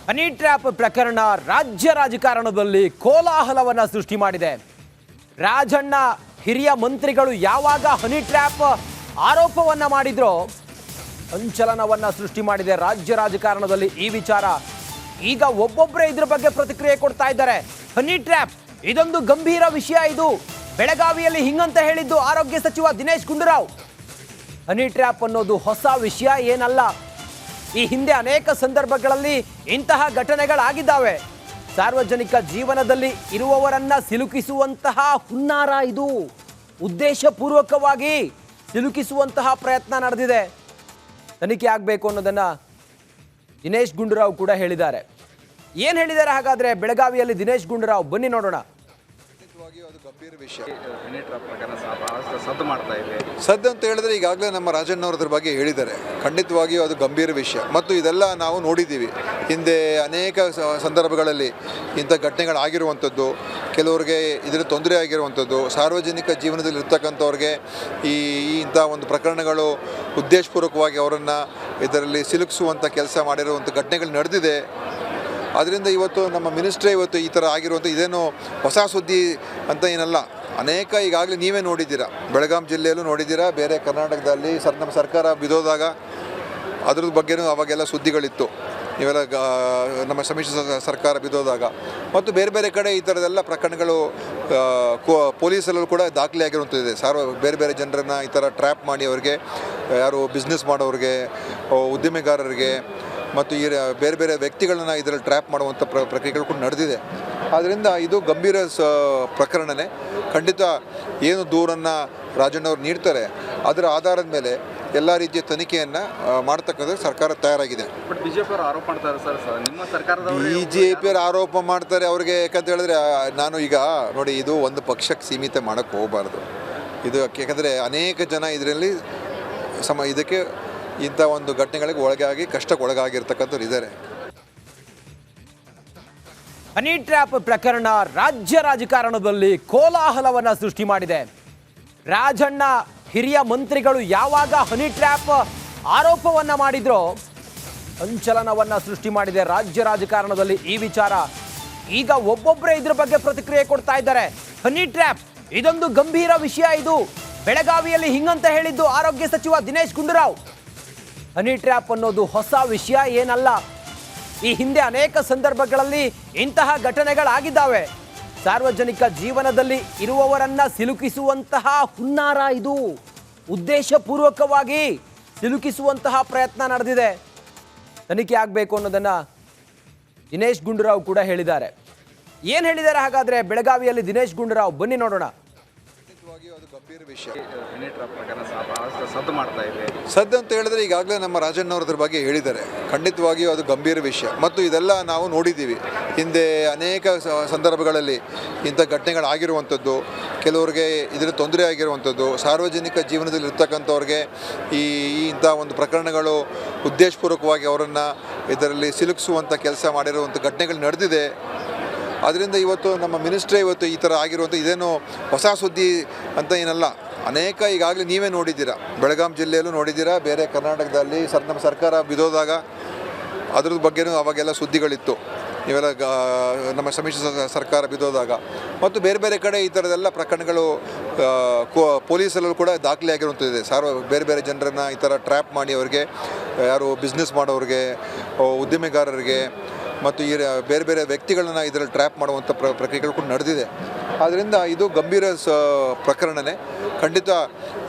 Honey trap ಪ್ರಕರಣ ರಾಜ್ಯ ರಾಜಕಾರಣದಲ್ಲಿ ಕೋಲಾಹಲವನ್ನ ಸೃಷ್ಟಿ ಮಾಡಿದೆ. ರಾಜಣ್ಣ ಹಿರಿಯ ಮಂತ್ರಿಗಳು ಯಾವಾಗ ಹನಿ ಟ್ರ್ಯಾಪ್ ಆರೋಪವನ್ನ ಮಾಡಿದ್ರೋ ಸಂಚಲನವನ್ನ ಸೃಷ್ಟಿ ಮಾಡಿದೆ ರಾಜ್ಯ ರಾಜಕಾರಣದಲ್ಲಿ ಈ ವಿಚಾರ. ಈಗ ಒಬ್ಬೊಬ್ಬರೇ ಇದ್ರ ಬಗ್ಗೆ ಪ್ರತಿಕ್ರಿಯೆ ಕೊಡ್ತಾ ಇದ್ದಾರೆ. ಹನಿ ಟ್ರ್ಯಾಪ್ ಇದೊಂದು ಗಂಭೀರ ವಿಷಯ. ಇದು ಬೆಳಗಾವಿಯಲ್ಲಿ ಹಿಂಗಂತ ಹೇಳಿದ್ದು ಆರೋಗ್ಯ ಸಚಿವ ದಿನೇಶ್ ಗುಂಡೂರಾವ್. ಹನಿ ಟ್ರ್ಯಾಪ್ ಅನ್ನೋದು ಹೊಸ ವಿಷಯ ಏನಲ್ಲ. ಈ ಹಿಂದೆ ಅನೇಕ ಸಂದರ್ಭಗಳಲ್ಲಿ ಇಂತಹ ಘಟನೆಗಳಾಗಿದ್ದಾವೆ. ಸಾರ್ವಜನಿಕ ಜೀವನದಲ್ಲಿ ಇರುವವರನ್ನ ಸಿಲುಕಿಸುವಂತಹ ಹುನ್ನಾರ ಇದು. ಉದ್ದೇಶಪೂರ್ವಕವಾಗಿ ಸಿಲುಕಿಸುವಂತಹ ಪ್ರಯತ್ನ ನಡೆದಿದೆ. ತನಿಖೆ ಆಗಬೇಕು ಅನ್ನೋದನ್ನ ದಿನೇಶ್ ಗುಂಡೂರಾವ್ ಕೂಡ ಹೇಳಿದ್ದಾರೆ. ಏನು ಹೇಳಿದ್ದಾರೆ ಹಾಗಾದ್ರೆ ಬೆಳಗಾವಿಯಲ್ಲಿ ದಿನೇಶ್ ಗುಂಡೂರಾವ್, ಬನ್ನಿ ನೋಡೋಣ. ಅದು ಗಂಭೀರ ವಿಷಯ. ಸದ್ದು ಅಂತ ಹೇಳಿದ್ರೆ ಈಗಾಗಲೇ ನಮ್ಮ ರಾಜಣ್ಣವ್ರ ಅದ್ರ ಬಗ್ಗೆ ಹೇಳಿದ್ದಾರೆ. ಖಂಡಿತವಾಗಿಯೂ ಅದು ಗಂಭೀರ ವಿಷಯ ಮತ್ತು ಇದೆಲ್ಲ ನಾವು ನೋಡಿದ್ದೀವಿ. ಹಿಂದೆ ಅನೇಕ ಸಂದರ್ಭಗಳಲ್ಲಿ ಇಂಥ ಘಟನೆಗಳಾಗಿರುವಂಥದ್ದು, ಕೆಲವರಿಗೆ ಇದರ ತೊಂದರೆ ಆಗಿರುವಂಥದ್ದು, ಸಾರ್ವಜನಿಕ ಜೀವನದಲ್ಲಿ ಇರ್ತಕ್ಕಂಥವ್ರಿಗೆ ಇಂಥ ಒಂದು ಪ್ರಕರಣಗಳು ಉದ್ದೇಶಪೂರ್ವಕವಾಗಿ ಅವರನ್ನು ಇದರಲ್ಲಿ ಸಿಲುಕಿಸುವಂಥ ಕೆಲಸ ಮಾಡಿರುವಂಥ ಘಟನೆಗಳು ನಡೆದಿದೆ. ಅದರಿಂದ ಇವತ್ತು ನಮ್ಮ ಮಿನಿಸ್ಟ್ರೇ ಇವತ್ತು ಈ ಥರ ಆಗಿರುವಂಥ ಇದೇನು ಹೊಸ ಸುದ್ದಿ ಅಂತ ಏನಲ್ಲ. ಅನೇಕ ಈಗಾಗಲೇ ನೀವೇ ನೋಡಿದ್ದೀರಾ, ಬೆಳಗಾಂ ಜಿಲ್ಲೆಯಲ್ಲೂ ನೋಡಿದ್ದೀರಾ, ಬೇರೆ ಕರ್ನಾಟಕದಲ್ಲಿ ನಮ್ಮ ಸರ್ಕಾರ ಬಿದ್ದೋದಾಗ ಅದ್ರದ್ದು ಬಗ್ಗೆನೂ ಅವಾಗೆಲ್ಲ ಸುದ್ದಿಗಳಿತ್ತು. ಇವೆಲ್ಲ ನಮ್ಮ ಸಮ್ಮಿಶ್ರ ಸರ್ಕಾರ ಬಿದ್ದೋದಾಗ ಮತ್ತು ಬೇರೆ ಬೇರೆ ಕಡೆ ಈ ಥರದೆಲ್ಲ ಪ್ರಕರಣಗಳು ಪೊಲೀಸಲ್ಲೂ ಕೂಡ ದಾಖಲೆ ಆಗಿರುವಂಥದ್ದಿದೆ. ಬೇರೆ ಬೇರೆ ಜನರನ್ನು ಈ ಥರ ಟ್ರ್ಯಾಪ್ ಮಾಡಿ ಅವರಿಗೆ, ಯಾರು ಬಿಸ್ನೆಸ್ ಮಾಡೋರಿಗೆ, ಉದ್ಯಮಿಗಾರರಿಗೆ ಮತ್ತು ಈ ಬೇರೆ ಬೇರೆ ವ್ಯಕ್ತಿಗಳನ್ನ ಇದರಲ್ಲಿ ಟ್ರ್ಯಾಪ್ ಮಾಡುವಂಥ ಪ್ರಕ್ರಿಯೆಗಳು ಕೂಡ ನಡೆದಿದೆ. ಆದ್ದರಿಂದ ಇದು ಗಂಭೀರ ಪ್ರಕರಣನೇ. ಖಂಡಿತ ಏನು ದೂರನ್ನು ರಾಜಣ್ಣವ್ರು ನೀಡ್ತಾರೆ ಅದರ ಆಧಾರದ ಮೇಲೆ ಎಲ್ಲ ರೀತಿಯ ತನಿಖೆಯನ್ನು ಮಾಡ್ತಕ್ಕಂಥ ಸರ್ಕಾರ ತಯಾರಾಗಿದೆ. ಬಟ್ ಬಿಜೆಪಿಯವರು ಆರೋಪ ಮಾಡ್ತಾರೆ ಸರ್, ನಿಮ್ಮ ಸರ್ಕಾರದವರು ಬಿಜೆಪಿಯವರು ಆರೋಪ ಮಾಡ್ತಾರೆ ಅವ್ರಿಗೆ. ಯಾಕಂತ ಹೇಳಿದ್ರೆ ನಾನು ಈಗ ನೋಡಿ, ಇದು ಒಂದು ಪಕ್ಷಕ್ಕೆ ಸೀಮಿತ ಮಾಡೋಕ್ಕೆ ಹೋಗಬಾರ್ದು. ಇದು ಯಾಕಂದರೆ ಅನೇಕ ಜನ ಇದರಲ್ಲಿ ಇದಕ್ಕೆ ಇಂಥ ಒಂದು ಘಟನೆಗಳಿಗೆ ಒಳಗಾಗಿ ಕಷ್ಟಕ್ಕೆ ಒಳಗಾಗಿರ್ತಕ್ಕಂಥವ್ರು ಇದ್ದಾರೆ. ಹನಿ ಟ್ರ್ಯಾಪ್ ಪ್ರಕರಣ ರಾಜ್ಯ ರಾಜಕಾರಣದಲ್ಲಿ ಕೋಲಾಹಲವನ್ನ ಸೃಷ್ಟಿ ಮಾಡಿದೆ. ರಾಜಣ್ಣ ಹಿರಿಯ ಮಂತ್ರಿಗಳು ಯಾವಾಗ ಹನಿ ಟ್ರ್ಯಾಪ್ ಆರೋಪವನ್ನ ಮಾಡಿದ್ರೋ ಸಂಚಲನವನ್ನ ಸೃಷ್ಟಿ ಮಾಡಿದೆ ರಾಜ್ಯ ರಾಜಕಾರಣದಲ್ಲಿ ಈ ವಿಚಾರ. ಈಗ ಒಬ್ಬೊಬ್ಬರೇ ಇದ್ರ ಬಗ್ಗೆ ಪ್ರತಿಕ್ರಿಯೆ ಕೊಡ್ತಾ ಇದ್ದಾರೆ. ಹನಿ ಟ್ರ್ಯಾಪ್ ಇದೊಂದು ಗಂಭೀರ ವಿಷಯ. ಇದು ಬೆಳಗಾವಿಯಲ್ಲಿ ಹಿಂಗಂತ ಹೇಳಿದ್ದು ಆರೋಗ್ಯ ಸಚಿವ ದಿನೇಶ್ ಗುಂಡೂರಾವ್. ಹನಿ ಟ್ರ್ಯಾಪ್ ಅನ್ನೋದು ಹೊಸ ವಿಷಯ ಏನಲ್ಲ. ಈ ಹಿಂದೆ ಅನೇಕ ಸಂದರ್ಭಗಳಲ್ಲಿ ಇಂತಹ ಘಟನೆಗಳಾಗಿದ್ದಾವೆ. ಸಾರ್ವಜನಿಕ ಜೀವನದಲ್ಲಿ ಇರುವವರನ್ನ ಸಿಲುಕಿಸುವಂತಹ ಹುನ್ನಾರ ಇದು. ಉದ್ದೇಶಪೂರ್ವಕವಾಗಿ ಸಿಲುಕಿಸುವಂತಹ ಪ್ರಯತ್ನ ನಡೆದಿದೆ. ತನಿಖೆ ಆಗಬೇಕು ಅನ್ನೋದನ್ನ ದಿನೇಶ್ ಗುಂಡೂರಾವ್ ಕೂಡ ಹೇಳಿದ್ದಾರೆ. ಏನು ಹೇಳಿದ್ದಾರೆ ಹಾಗಾದ್ರೆ ಬೆಳಗಾವಿಯಲ್ಲಿ ದಿನೇಶ್ ಗುಂಡೂರಾವ್, ಬನ್ನಿ ನೋಡೋಣ. ಅದು ಗಂಭೀರ ವಿಷಯ. ಸದ್ದು ಅಂತ ಹೇಳಿದ್ರೆ ಈಗಾಗಲೇ ನಮ್ಮ ರಾಜಣ್ಣವ್ರ ಅದ್ರ ಬಗ್ಗೆ ಹೇಳಿದ್ದಾರೆ. ಖಂಡಿತವಾಗಿಯೂ ಅದು ಗಂಭೀರ ವಿಷಯ ಮತ್ತು ಇದೆಲ್ಲ ನಾವು ನೋಡಿದ್ದೀವಿ. ಹಿಂದೆ ಅನೇಕ ಸಂದರ್ಭಗಳಲ್ಲಿ ಇಂಥ ಘಟನೆಗಳಾಗಿರುವಂಥದ್ದು, ಕೆಲವರಿಗೆ ಇದರ ತೊಂದರೆ ಆಗಿರುವಂಥದ್ದು, ಸಾರ್ವಜನಿಕ ಜೀವನದಲ್ಲಿ ಇರ್ತಕ್ಕಂಥವ್ರಿಗೆ ಇಂಥ ಒಂದು ಪ್ರಕರಣಗಳು ಉದ್ದೇಶಪೂರ್ವಕವಾಗಿ ಅವರನ್ನು ಇದರಲ್ಲಿ ಸಿಲುಕಿಸುವಂಥ ಕೆಲಸ ಮಾಡಿರುವಂಥ ಘಟನೆಗಳು ನಡೆದಿದೆ. ಅದರಿಂದ ಇವತ್ತು ನಮ್ಮ ಮಿನಿಸ್ಟ್ರೇ ಇವತ್ತು ಈ ಥರ ಆಗಿರುವಂಥ ಇದೇನು ಹೊಸ ಸುದ್ದಿ ಅಂತ ಏನಲ್ಲ. ಅನೇಕ ಈಗಾಗಲೇ ನೀವೇ ನೋಡಿದ್ದೀರಾ, ಬೆಳಗಾಂ ಜಿಲ್ಲೆಯಲ್ಲೂ ನೋಡಿದ್ದೀರಾ, ಬೇರೆ ಕರ್ನಾಟಕದಲ್ಲಿ ನಮ್ಮ ಸರ್ಕಾರ ಬಿದ್ದೋದಾಗ ಅದ್ರದ್ದು ಬಗ್ಗೆನೂ ಅವಾಗೆಲ್ಲ ಸುದ್ದಿಗಳಿತ್ತು. ಇವೆಲ್ಲ ನಮ್ಮ ಸಮ್ಮಿಶ್ರ ಸರ್ಕಾರ ಬಿದ್ದೋದಾಗ ಮತ್ತು ಬೇರೆ ಬೇರೆ ಕಡೆ ಈ ಥರದೆಲ್ಲ ಪ್ರಕರಣಗಳು ಪೊಲೀಸಲ್ಲೂ ಕೂಡ ದಾಖಲೆ ಆಗಿರುವಂಥದ್ದಿದೆ. ಬೇರೆ ಬೇರೆ ಜನರನ್ನು ಈ ಥರ ಟ್ರ್ಯಾಪ್ ಮಾಡಿ ಅವರಿಗೆ, ಯಾರು ಬಿಸ್ನೆಸ್ ಮಾಡೋರಿಗೆ, ಉದ್ಯಮಿಗಾರರಿಗೆ ಮತ್ತು ಈ ಬೇರೆ ಬೇರೆ ವ್ಯಕ್ತಿಗಳನ್ನ ಇದರಲ್ಲಿ ಟ್ರ್ಯಾಪ್ ಮಾಡುವಂಥ ಪ್ರಕ್ರಿಯೆಗಳು ಕೂಡ ನಡೆದಿದೆ. ಆದ್ದರಿಂದ ಇದು ಗಂಭೀರ ಪ್ರಕರಣನೇ. ಖಂಡಿತ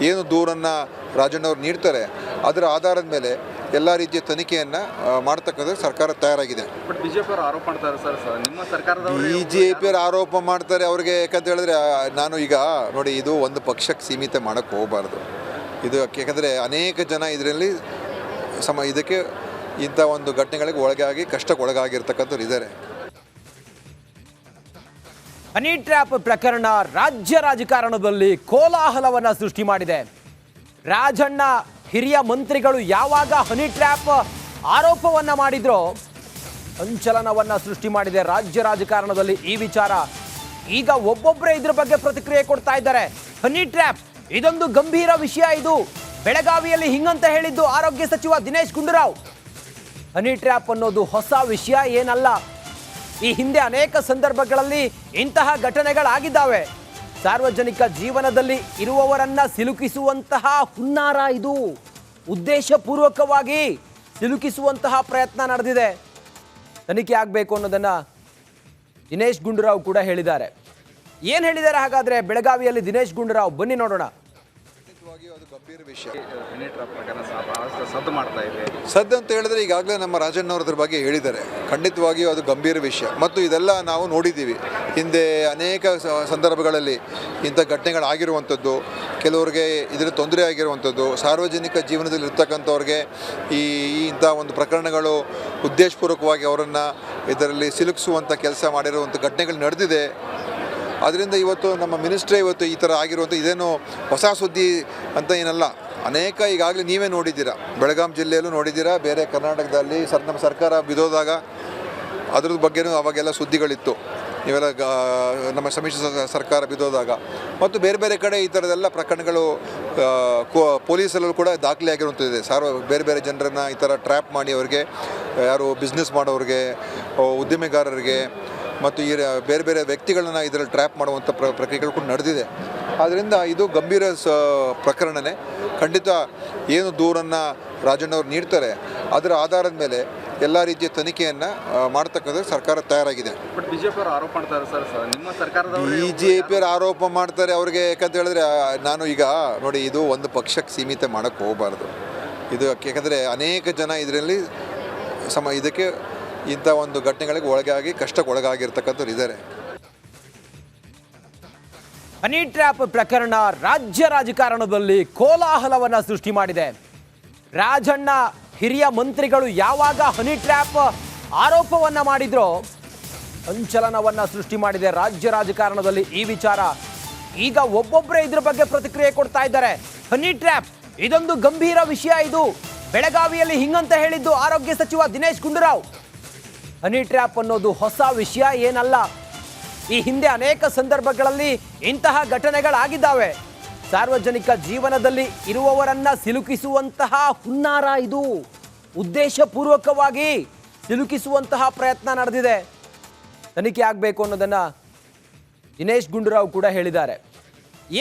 ಏನು ದೂರನ್ನು ರಾಜಣ್ಣವ್ರು ನೀಡ್ತಾರೆ ಅದರ ಆಧಾರದ ಮೇಲೆ ಎಲ್ಲ ರೀತಿಯ ತನಿಖೆಯನ್ನು ಮಾಡ್ತಕ್ಕಂಥ ಸರ್ಕಾರ ತಯಾರಾಗಿದೆ. ಬಟ್ ಬಿಜೆಪಿಯವರು ಆರೋಪ ಮಾಡ್ತಾರೆ ಸರ್, ನಿಮ್ಮ ಸರ್ಕಾರದವರು ಬಿಜೆಪಿಯವರು ಆರೋಪ ಮಾಡ್ತಾರೆ ಅವ್ರಿಗೆ. ಯಾಕಂತ ಹೇಳಿದ್ರೆ ನಾನು ಈಗ ನೋಡಿ, ಇದು ಒಂದು ಪಕ್ಷಕ್ಕೆ ಸೀಮಿತ ಮಾಡೋಕ್ಕೆ ಹೋಗಬಾರ್ದು. ಇದು ಯಾಕಂದರೆ ಅನೇಕ ಜನ ಇದರಲ್ಲಿ ಇದಕ್ಕೆ ಇಂಥ ಒಂದು ಘಟನೆಗಳಿಗೆ ಒಳಗಾಗಿ ಕಷ್ಟಕ್ಕೆ ಒಳಗಾಗಿರ್ತಕ್ಕಂಥವ್ರು ಇದ್ದಾರೆ. ಹನಿ ಟ್ರ್ಯಾಪ್ ಪ್ರಕರಣ ರಾಜ್ಯ ರಾಜಕಾರಣದಲ್ಲಿ ಕೋಲಾಹಲವನ್ನ ಸೃಷ್ಟಿ ಮಾಡಿದೆ. ರಾಜಣ್ಣ ಹಿರಿಯ ಮಂತ್ರಿಗಳು ಯಾವಾಗ ಹನಿ ಟ್ರ್ಯಾಪ್ ಆರೋಪವನ್ನ ಮಾಡಿದ್ರೋ ಸಂಚಲನವನ್ನ ಸೃಷ್ಟಿ ಮಾಡಿದೆ ರಾಜ್ಯ ರಾಜಕಾರಣದಲ್ಲಿ ಈ ವಿಚಾರ. ಈಗ ಒಬ್ಬೊಬ್ಬರೇ ಇದ್ರ ಬಗ್ಗೆ ಪ್ರತಿಕ್ರಿಯೆ ಕೊಡ್ತಾ ಇದ್ದಾರೆ. ಹನಿ ಟ್ರ್ಯಾಪ್ ಇದೊಂದು ಗಂಭೀರ ವಿಷಯ. ಇದು ಬೆಳಗಾವಿಯಲ್ಲಿ ಹಿಂಗಂತ ಹೇಳಿದ್ದು ಆರೋಗ್ಯ ಸಚಿವ ದಿನೇಶ್ ಗುಂಡೂರಾವ್. ಹನಿ ಟ್ರ್ಯಾಪ್ ಅನ್ನೋದು ಹೊಸ ವಿಷಯ ಏನಲ್ಲ. ಈ ಹಿಂದೆ ಅನೇಕ ಸಂದರ್ಭಗಳಲ್ಲಿ ಇಂತಹ ಘಟನೆಗಳಾಗಿದ್ದಾವೆ. ಸಾರ್ವಜನಿಕ ಜೀವನದಲ್ಲಿ ಇರುವವರನ್ನ ಸಿಲುಕಿಸುವಂತಹ ಹುನ್ನಾರ ಇದು. ಉದ್ದೇಶಪೂರ್ವಕವಾಗಿ ಸಿಲುಕಿಸುವಂತಹ ಪ್ರಯತ್ನ ನಡೆದಿದೆ. ತನಿಖೆ ಆಗಬೇಕು ಅನ್ನೋದನ್ನ ದಿನೇಶ್ ಗುಂಡೂರಾವ್ ಕೂಡ ಹೇಳಿದ್ದಾರೆ. ಏನು ಹೇಳಿದ್ದಾರೆ ಹಾಗಾದ್ರೆ ಬೆಳಗಾವಿಯಲ್ಲಿ ದಿನೇಶ್ ಗುಂಡೂರಾವ್, ಬನ್ನಿ ನೋಡೋಣ. ಖಂಡಿತವಾಗಿಯೂ ಅದು ಗಂಭೀರ ವಿಷಯ. ಹನಿ ಟ್ರ್ಯಾಪ್ ಪ್ರಕರಣ ಬಹಳಷ್ಟು ಸದ್ದು ಮಾಡ್ತಾ ಇದೆ. ಸದ್ದು ಅಂತ ಹೇಳಿದ್ರೆ ಈಗಾಗಲೇ ನಮ್ಮ ರಾಜಣ್ಣವ್ರದ್ರ ಬಗ್ಗೆ ಹೇಳಿದ್ದಾರೆ. ಖಂಡಿತವಾಗಿಯೂ ಅದು ಗಂಭೀರ ವಿಷಯ ಮತ್ತು ಇದೆಲ್ಲ ನಾವು ನೋಡಿದ್ದೀವಿ. ಹಿಂದೆ ಅನೇಕ ಸಂದರ್ಭಗಳಲ್ಲಿ ಇಂಥ ಘಟನೆಗಳಾಗಿರುವಂಥದ್ದು, ಕೆಲವರಿಗೆ ಇದರ ತೊಂದರೆ ಆಗಿರುವಂಥದ್ದು, ಸಾರ್ವಜನಿಕ ಜೀವನದಲ್ಲಿ ಇರ್ತಕ್ಕಂಥವ್ರಿಗೆ ಈ ಇಂಥ ಒಂದು ಪ್ರಕರಣಗಳು ಉದ್ದೇಶಪೂರ್ವಕವಾಗಿ ಅವರನ್ನು ಇದರಲ್ಲಿ ಸಿಲುಕಿಸುವಂಥ ಕೆಲಸ ಮಾಡಿರುವಂಥ ಘಟನೆಗಳು ನಡೆದಿದೆ. ಅದರಿಂದ ಇವತ್ತು ನಮ್ಮ ಮಿನಿಸ್ಟ್ರೇ ಇವತ್ತು ಈ ಥರ ಆಗಿರುವಂಥ ಇದೇನು ಹೊಸ ಸುದ್ದಿ ಅಂತ ಏನಲ್ಲ. ಅನೇಕ ಈಗಾಗಲೇ ನೀವೇ ನೋಡಿದ್ದೀರಾ, ಬೆಳಗಾಂ ಜಿಲ್ಲೆಯಲ್ಲೂ ನೋಡಿದ್ದೀರಾ, ಬೇರೆ ಕರ್ನಾಟಕದಲ್ಲಿ ನಮ್ಮ ಸರ್ಕಾರ ಬಿದ್ದೋದಾಗ ಅದ್ರ ಬಗ್ಗೆನೂ ಅವಾಗೆಲ್ಲ ಸುದ್ದಿಗಳಿತ್ತು. ಇವೆಲ್ಲ ನಮ್ಮ ಸಮ್ಮಿಶ್ರ ಸರ್ಕಾರ ಬಿದ್ದೋದಾಗ ಮತ್ತು ಬೇರೆ ಬೇರೆ ಕಡೆ ಈ ಥರದೆಲ್ಲ ಪ್ರಕರಣಗಳು ಪೊಲೀಸಲ್ಲೂ ಕೂಡ ದಾಖಲೆಯಾಗಿರುವಂಥದ್ದಿದೆ. ಬೇರೆ ಬೇರೆ ಜನರನ್ನು ಈ ಥರ ಟ್ರ್ಯಾಪ್ ಮಾಡಿ ಅವ್ರಿಗೆ, ಯಾರು ಬಿಸ್ನೆಸ್ ಮಾಡೋರಿಗೆ, ಉದ್ಯಮಿಗಾರರಿಗೆ ಮತ್ತು ಈ ಬೇರೆ ಬೇರೆ ವ್ಯಕ್ತಿಗಳನ್ನ ಇದರಲ್ಲಿ ಟ್ರ್ಯಾಪ್ ಮಾಡುವಂಥ ಪ್ರಕ್ರಿಯೆಗಳು ಕೂಡ ನಡೆದಿದೆ. ಆದ್ದರಿಂದ ಇದು ಗಂಭೀರ ಪ್ರಕರಣನೇ. ಖಂಡಿತ ಏನು ದೂರನ್ನು ರಾಜಣ್ಣವ್ರು ನೀಡ್ತಾರೆ ಅದರ ಆಧಾರದ ಮೇಲೆ ಎಲ್ಲ ರೀತಿಯ ತನಿಖೆಯನ್ನು ಮಾಡ್ತಕ್ಕಂಥ ಸರ್ಕಾರ ತಯಾರಾಗಿದೆ. ಬಟ್ ಬಿಜೆಪಿ ಅವರು ಆರೋಪ ಮಾಡ್ತಾರೆ ಸರ್, ನಿಮ್ಮ ಸರ್ಕಾರದವರು BJP ಆರೋಪ ಮಾಡ್ತಾರೆ ಅವ್ರಿಗೆ. ಯಾಕಂತ ಹೇಳಿದ್ರೆ ನಾನು ಈಗ ನೋಡಿ, ಇದು ಒಂದು ಪಕ್ಷಕ್ಕೆ ಸೀಮಿತ ಮಾಡೋಕ್ಕೆ ಹೋಗಬಾರ್ದು. ಇದು ಯಾಕಂದರೆ ಅನೇಕ ಜನ ಇದರಲ್ಲಿ ಇದಕ್ಕೆ ಇಂಥ ಒಂದು ಘಟನೆಗಳಿಗೆ ಒಳಗಾಗಿ ಕಷ್ಟಕ್ಕೆ ಒಳಗಾಗಿರ್ತಕ್ಕಂಥವ್ರು ಇದ್ದಾರೆ. ಹನಿ ಟ್ರ್ಯಾಪ್ ಪ್ರಕರಣ ರಾಜ್ಯ ರಾಜಕಾರಣದಲ್ಲಿ ಕೋಲಾಹಲವನ್ನ ಸೃಷ್ಟಿ ಮಾಡಿದೆ. ರಾಜಣ್ಣ ಹಿರಿಯ ಮಂತ್ರಿಗಳು ಯಾವಾಗ ಹನಿ ಟ್ರ್ಯಾಪ್ ಆರೋಪವನ್ನ ಮಾಡಿದ್ರೋ ಸಂಚಲನವನ್ನ ಸೃಷ್ಟಿ ಮಾಡಿದೆ ರಾಜ್ಯ ರಾಜಕಾರಣದಲ್ಲಿ ಈ ವಿಚಾರ. ಈಗ ಒಬ್ಬೊಬ್ಬರೇ ಇದ್ರ ಬಗ್ಗೆ ಪ್ರತಿಕ್ರಿಯೆ ಕೊಡ್ತಾ ಇದ್ದಾರೆ. ಹನಿ ಟ್ರ್ಯಾಪ್ ಇದೊಂದು ಗಂಭೀರ ವಿಷಯ. ಇದು ಬೆಳಗಾವಿಯಲ್ಲಿ ಹಿಂಗಂತ ಹೇಳಿದ್ದು ಆರೋಗ್ಯ ಸಚಿವ ದಿನೇಶ್ ಗುಂಡೂರಾವ್. ಹನಿ ಟ್ರ್ಯಾಪ್ ಅನ್ನೋದು ಹೊಸ ವಿಷಯ ಏನಲ್ಲ. ಈ ಹಿಂದೆ ಅನೇಕ ಸಂದರ್ಭಗಳಲ್ಲಿ ಇಂತಹ ಘಟನೆಗಳಾಗಿದ್ದಾವೆ. ಸಾರ್ವಜನಿಕ ಜೀವನದಲ್ಲಿ ಇರುವವರನ್ನ ಸಿಲುಕಿಸುವಂತಹ ಹುನ್ನಾರ ಇದು. ಉದ್ದೇಶಪೂರ್ವಕವಾಗಿ ಸಿಲುಕಿಸುವಂತಹ ಪ್ರಯತ್ನ ನಡೆದಿದೆ. ತನಿಖೆ ಆಗಬೇಕು ಅನ್ನೋದನ್ನ ದಿನೇಶ್ ಗುಂಡೂರಾವ್ ಕೂಡ ಹೇಳಿದ್ದಾರೆ.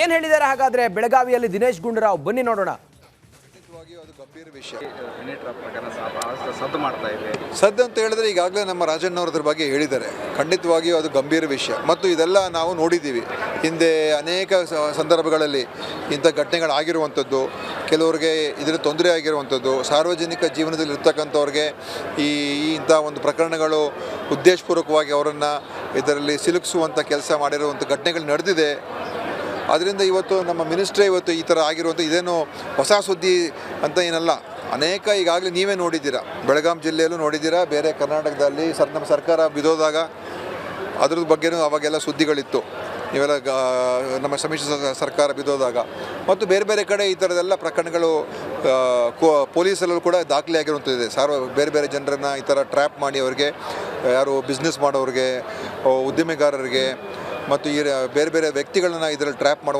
ಏನು ಹೇಳಿದ್ದಾರೆ ಹಾಗಾದ್ರೆ ಬೆಳಗಾವಿಯಲ್ಲಿ ದಿನೇಶ್ ಗುಂಡೂರಾವ್, ಬನ್ನಿ ನೋಡೋಣ. ಖಂಡಿತವಾಗಿಯೂ ಅದು ಗಂಭೀರ ವಿಷಯ. ಹನಿ ಟ್ರ್ಯಾಪ್ ಪ್ರಕರಣ ಬಹಳಷ್ಟು ಸದ್ದು ಮಾಡ್ತಾ ಇದೆ. ಸದ್ದು ಅಂತ ಹೇಳಿದ್ರೆ ಈಗಾಗಲೇ ನಮ್ಮ ರಾಜಣ್ಣವ್ರದ್ರ ಬಗ್ಗೆ ಹೇಳಿದ್ದಾರೆ. ಖಂಡಿತವಾಗಿಯೂ ಅದು ಗಂಭೀರ ವಿಷಯ ಮತ್ತು ಇದೆಲ್ಲ ನಾವು ನೋಡಿದ್ದೀವಿ. ಹಿಂದೆ ಅನೇಕ ಸಂದರ್ಭಗಳಲ್ಲಿ ಇಂಥ ಘಟನೆಗಳಾಗಿರುವಂಥದ್ದು, ಕೆಲವರಿಗೆ ಇದರ ತೊಂದರೆ ಆಗಿರುವಂಥದ್ದು, ಸಾರ್ವಜನಿಕ ಜೀವನದಲ್ಲಿ ಇರ್ತಕ್ಕಂಥವ್ರಿಗೆ ಈ ಇಂಥ ಒಂದು ಪ್ರಕರಣಗಳು ಉದ್ದೇಶಪೂರ್ವಕವಾಗಿ ಅವರನ್ನು ಇದರಲ್ಲಿ ಸಿಲುಕಿಸುವಂಥ ಕೆಲಸ ಮಾಡಿರುವಂಥ ಘಟನೆಗಳು ನಡೆದಿದೆ. ಅದರಿಂದ ಇವತ್ತು ನಮ್ಮ ಮಿನಿಸ್ಟ್ರೇ ಇವತ್ತು ಈ ಥರ ಆಗಿರುವಂಥ ಇದೇನು ಹೊಸ ಸುದ್ದಿ ಅಂತ ಏನಲ್ಲ. ಅನೇಕ ಈಗಾಗಲೇ ನೀವೇ ನೋಡಿದ್ದೀರಾ, ಬೆಳಗಾಂ ಜಿಲ್ಲೆಯಲ್ಲೂ ನೋಡಿದ್ದೀರಾ, ಬೇರೆ ಕರ್ನಾಟಕದಲ್ಲಿ ನಮ್ಮ ಸರ್ಕಾರ ಬಿದ್ದೋದಾಗ ಅದ್ರ ಬಗ್ಗೆನೂ ಅವಾಗೆಲ್ಲ ಸುದ್ದಿಗಳಿತ್ತು. ಇವೆಲ್ಲ ನಮ್ಮ ಸಮ್ಮಿಶ್ರ ಸರ್ಕಾರ ಬಿದ್ದೋದಾಗ ಮತ್ತು ಬೇರೆ ಬೇರೆ ಕಡೆ ಈ ಥರದೆಲ್ಲ ಪ್ರಕರಣಗಳು ಪೊಲೀಸಲ್ಲೂ ಕೂಡ ದಾಖಲೆಯಾಗಿರುವಂಥದ್ದಿದೆ. ಬೇರೆ ಬೇರೆ ಜನರನ್ನು ಈ ಥರ ಟ್ರ್ಯಾಪ್ ಮಾಡಿ ಅವ್ರಿಗೆ, ಯಾರು ಬಿಸ್ನೆಸ್ ಮಾಡೋರಿಗೆ, ಉದ್ಯಮಿಗಾರರಿಗೆ ಮತ್ತು ಈ ಬೇರೆ ಬೇರೆ ವ್ಯಕ್ತಿಗಳನ್ನ ಇದರಲ್ಲಿ ಟ್ರ್ಯಾಪ್ ಮಾಡುವ